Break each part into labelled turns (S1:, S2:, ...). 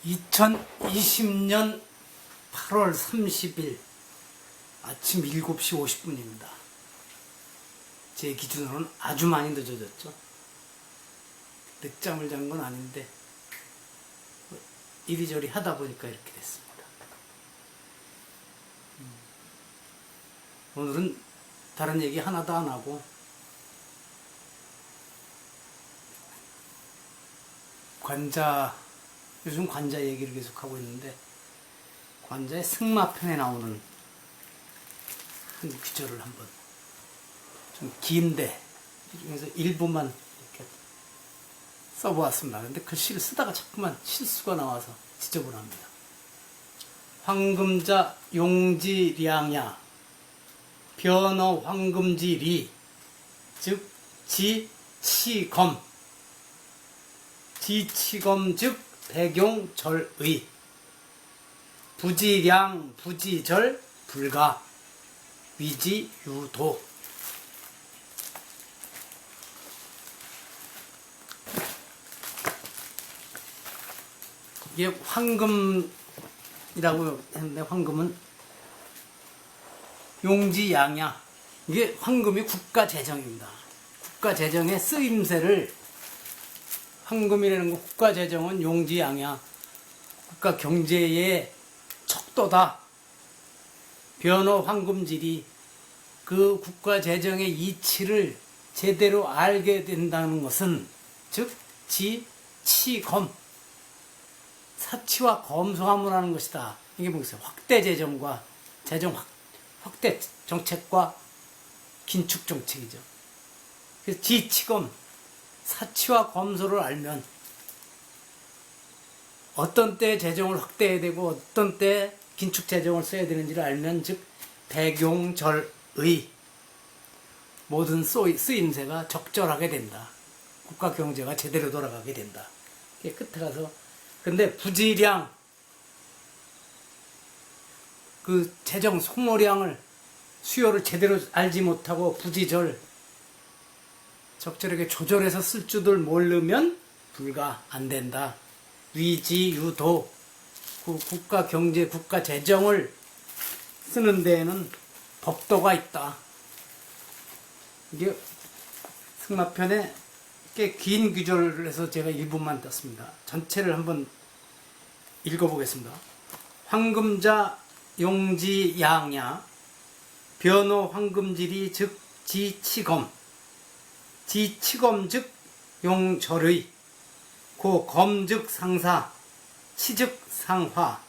S1: 2020년 8월 30일 아침 7시 50분입니다. 제 기준으로는 아주 많이 늦어졌죠. 늦잠을 잔 건 아닌데 이리저리 하다 보니까 이렇게 됐습니다. 오늘은 다른 얘기 하나도 안 하고 요즘 관자 얘기를 계속 하고 있는데 관자의 승마편에 나오는 한 구절을 한번 좀 긴데 이 중에서 일부만 이렇게 써보았습니다. 근데 글씨를 쓰다가 자꾸만 실수가 나와서 지저분합니다. 황금자 용지량야 변어 황금지리 즉 지치검 지치검 즉 백용절의 부지량 부지절 불가 위지유도. 이게 황금이라고 했는데 황금은 용지양야, 이게 황금이 국가재정입니다. 국가재정의 쓰임새를 황금이라는 거, 국가재정은 용지양야, 국가 경제의 척도다. 변호 황금질이 그 국가재정의 이치를 제대로 알게 된다는 것은 즉 지치검, 사치와 검소함을 하는 것이다. 이게 뭐겠어요? 확대재정과 확대 정책과 긴축 정책이죠. 그래서 지치검, 사치와 검소를 알면 어떤 때 재정을 확대해야 되고 어떤 때 긴축 재정을 써야 되는지를 알면 즉 백용절의 모든 쓰임새가 적절하게 된다. 국가 경제가 제대로 돌아가게 된다. 끝에 가서 근데 부지량, 그 재정 소모량을 수요를 제대로 알지 못하고 부지절 적절하게 조절해서 쓸 줄을 모르면 불가 안 된다. 위지유도, 그 국가 경제, 국가 재정을 쓰는 데에는 법도가 있다. 이게 승마편에 꽤 긴 구절을 해서 제가 일부만 땄습니다. 전체를 한번 읽어보겠습니다. 황금자 용지양야 변호 황금질이 즉 지치검 지치검 즉 용절의 고 검 즉 상사 치 즉 상화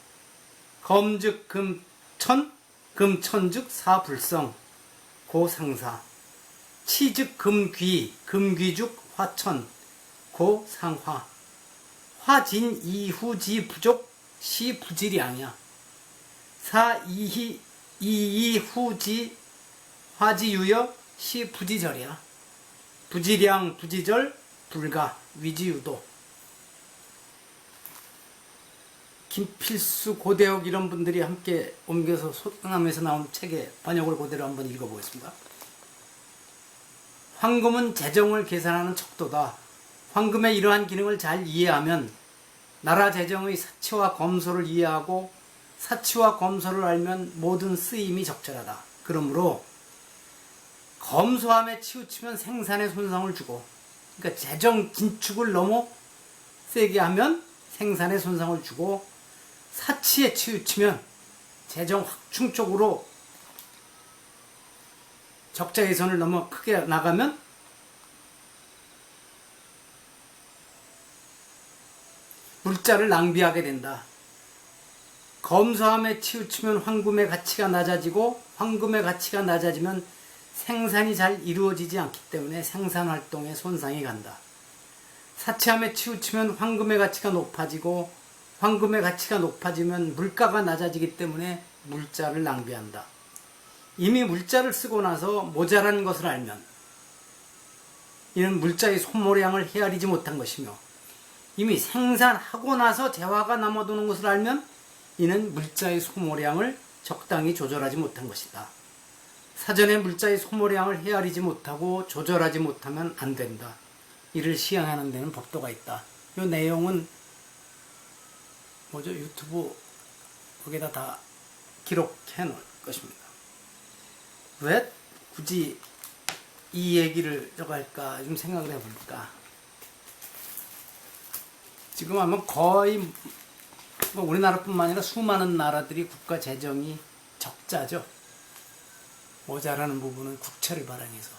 S1: 검 즉 금천 금천 즉 사불성 고 상사 치 즉 금귀 금귀 즉 화천 고 상화 화진 이후지 부족 시 부지량야 사 이후지 화지유여 시 부지절이야. 부지량 부지절 불가 위지유도. 김필수 고대혁 이런 분들이 함께 옮겨서 소강함에서 나온 책의 번역을 그대로 한번 읽어보겠습니다. 황금은 재정을 계산하는 척도다. 황금의 이러한 기능을 잘 이해하면 나라 재정의 사치와 검소를 이해하고 사치와 검소를 알면 모든 쓰임이 적절하다. 그러므로 검소함에 치우치면 생산에 손상을 주고, 그러니까 재정 긴축을 너무 세게 하면 생산에 손상을 주고, 사치에 치우치면 재정 확충 쪽으로 적자 예산을 너무 크게 나가면 물자를 낭비하게 된다. 검소함에 치우치면 황금의 가치가 낮아지고 황금의 가치가 낮아지면 생산이 잘 이루어지지 않기 때문에 생산활동에 손상이 간다. 사치함에 치우치면 황금의 가치가 높아지고 황금의 가치가 높아지면 물가가 낮아지기 때문에 물자를 낭비한다. 이미 물자를 쓰고 나서 모자란 것을 알면 이는 물자의 소모량을 헤아리지 못한 것이며 이미 생산하고 나서 재화가 남아도는 것을 알면 이는 물자의 소모량을 적당히 조절하지 못한 것이다. 사전에 물자의 소모량을 헤아리지 못하고 조절하지 못하면 안 된다. 이를 시행하는 데는 법도가 있다. 이 내용은 유튜브 거기다 다 기록해 놓을 것입니다. 왜 굳이 이 얘기를 저거 할까 좀 생각을 해보니까, 지금 아마 거의 우리나라뿐만 아니라 수많은 나라들이 국가 재정이 적자죠. 모자라는 부분은 국채를 발행해서.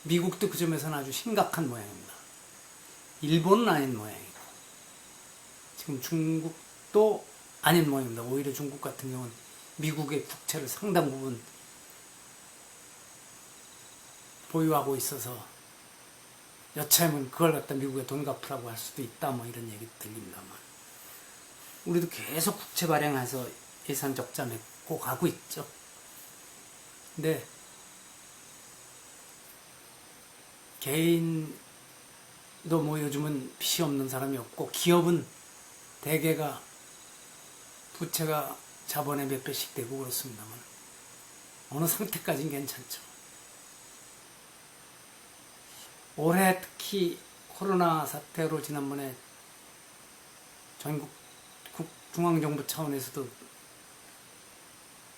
S1: 미국도 그 점에서는 아주 심각한 모양입니다. 일본은 아닌 모양이고, 지금 중국도 아닌 모양입니다. 오히려 중국 같은 경우는 미국의 국채를 상당 부분 보유하고 있어서 여차하면 그걸 갖다 미국에 돈 갚으라고 할 수도 있다, 이런 얘기 들립니다만, 우리도 계속 국채 발행해서 예산 적자 맺고 가고 있죠. 근데 개인도 요즘은 빚이 없는 사람이 없고, 기업은 대개가 부채가 자본에 몇 배씩 되고 그렇습니다만, 어느 상태까지는 괜찮죠. 올해 특히 코로나 사태로 지난번에 전국 중앙정부 차원에서도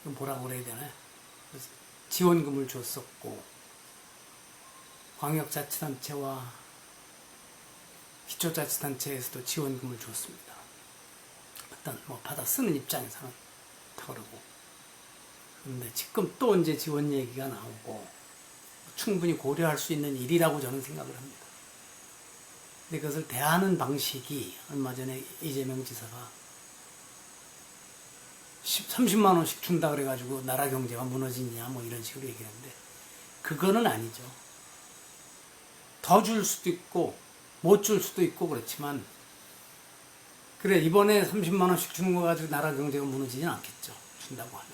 S1: 뭐라고 그래야 되나요? 지원금을 줬었고, 광역자치단체와 기초자치단체에서도 지원금을 줬습니다. 일단 받아 쓰는 입장에서는 다 그러고. 그런데 지금 또 이제 지원 얘기가 나오고, 충분히 고려할 수 있는 일이라고 저는 생각을 합니다. 근데 그것을 대하는 방식이, 얼마 전에 이재명 지사가 30만 원씩 준다 그래가지고 나라 경제가 무너지냐 이런 식으로 얘기하는데, 그거는 아니죠. 더 줄 수도 있고 못 줄 수도 있고 그렇지만, 그래 이번에 30만 원씩 주는 거 가지고 나라 경제가 무너지진 않겠죠, 준다고 하면.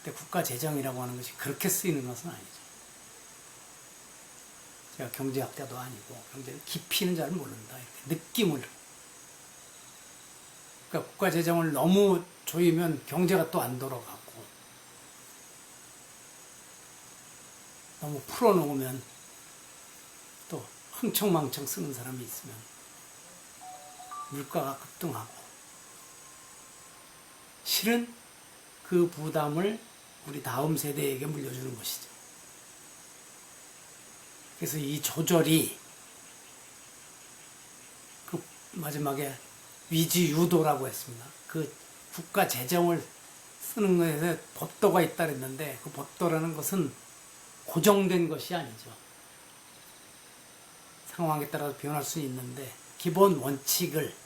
S1: 근데 국가 재정이라고 하는 것이 그렇게 쓰이는 것은 아니죠. 제가 경제학자도 아니고 경제를 깊이는 잘 모른다, 이렇게 느낌을. 그러니까 국가 재정을 너무 조이면 경제가 또 안 돌아가고, 너무 풀어놓으면 또 흥청망청 쓰는 사람이 있으면 물가가 급등하고, 실은 그 부담을 우리 다음 세대에게 물려주는 것이죠. 그래서 이 조절이 그 마지막에 위지유도라고 했습니다. 그 국가 재정을 쓰는 것에 법도가 있다 그랬는데, 그 법도라는 것은 고정된 것이 아니죠. 상황에 따라서 변할 수 있는데, 기본 원칙을,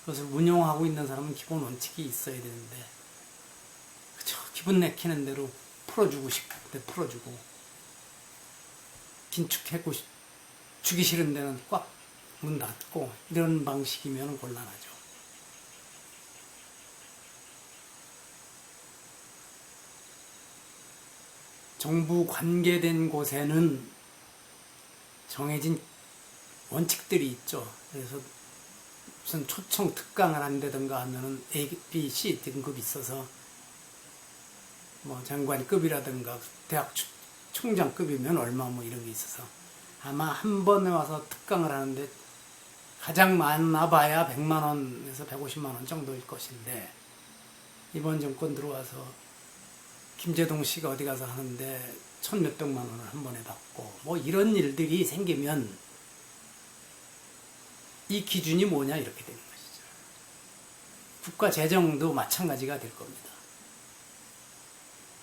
S1: 그것을 운용하고 있는 사람은 기본 원칙이 있어야 되는데, 그쵸, 기분 내키는 대로 풀어주고 싶을 때 풀어주고, 긴축하고 주기 싫은 데는 꽉 문 닫고, 이런 방식이면 곤란하죠. 정부 관계된 곳에는 정해진 원칙들이 있죠. 그래서 무슨 초청 특강을 한다든가 하면은 A, B, C 등급이 있어서, 장관급이라든가 대학 총장급이면 얼마 이런 게 있어서, 아마 한 번에 와서 특강을 하는데 가장 많아봐야 100만 원에서 150만 원 정도일 것인데, 이번 정권 들어와서 김재동 씨가 어디 가서 하는데 1,몇백만 원을 한 번에 받고, 이런 일들이 생기면 이 기준이 뭐냐 이렇게 되는 것이죠. 국가 재정도 마찬가지가 될 겁니다.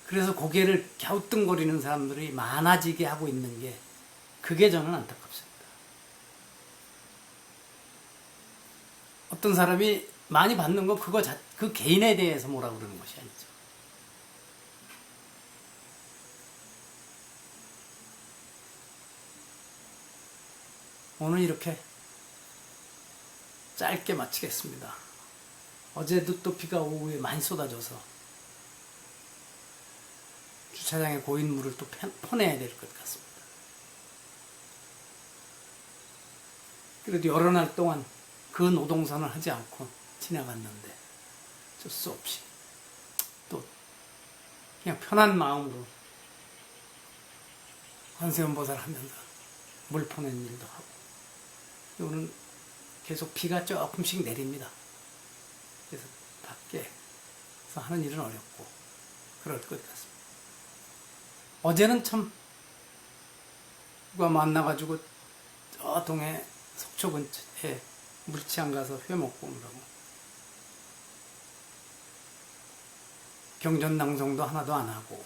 S1: 그래서 고개를 갸우뚱거리는 사람들이 많아지게 하고 있는 게, 그게 저는 안타깝습니다. 어떤 사람이 많이 받는 거, 그 개인에 대해서 뭐라고 그러는 것이 아니죠. 오늘 이렇게 짧게 마치겠습니다. 어제도 또 비가 오후에 많이 쏟아져서 주차장에 고인 물을 또 퍼내야 될 것 같습니다. 그래도 여러 날 동안 그 노동선을 하지 않고 지나갔는데, 어쩔 수 없이 또 그냥 편한 마음으로 관세음보살 하면서 물 퍼낸 일도 하고, 오늘 계속 비가 조금씩 내립니다. 그래서 밖에서 하는 일은 어렵고 그럴 것 같습니다. 어제는 참 누가 만나가지고 저 동해 속초 근처에 물치안 가서 회 먹고 오느라고 경전낭송도 하나도 안 하고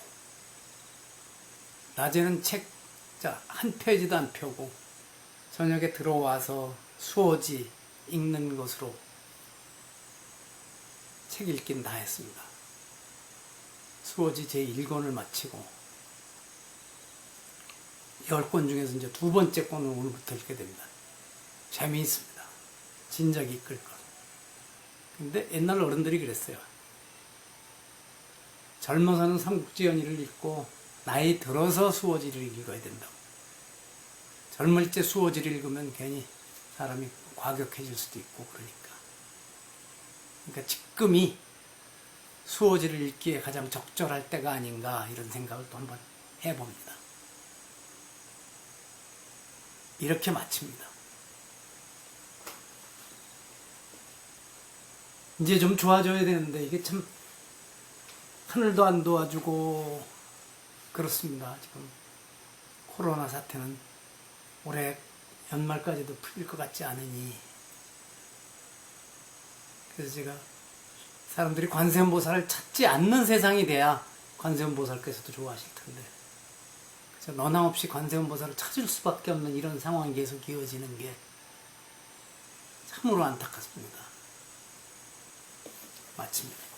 S1: 낮에는 책 한 페이지도 안 펴고 저녁에 들어와서 수호지 읽는 것으로 책 읽긴 다 했습니다. 수호지 제1권을 마치고 10권 중에서 이제 두 번째 권을 오늘부터 읽게 됩니다. 재미있습니다. 진작이 이끌 것. 근데 옛날 어른들이 그랬어요. 젊어서는 삼국지연의를 읽고 나이 들어서 수호지를 읽어야 된다고. 젊을 때 수호지를 읽으면 괜히 사람이 과격해질 수도 있고 그러니까. 그러니까 지금이 수호지를 읽기에 가장 적절할 때가 아닌가 이런 생각을 또 한번 해봅니다. 이렇게 마칩니다. 이제 좀 좋아져야 되는데 이게 참 하늘도 안 도와주고 그렇습니다. 지금 코로나 사태는 올해 연말까지도 풀릴 것 같지 않으니 그래서 제가 사람들이 관세음보살을 찾지 않는 세상이 돼야 관세음보살께서도 좋아하실 텐데 그래서 너나 없이 관세음보살을 찾을 수밖에 없는 이런 상황이 계속 이어지는 게 참으로 안타깝습니다. 마칩니다.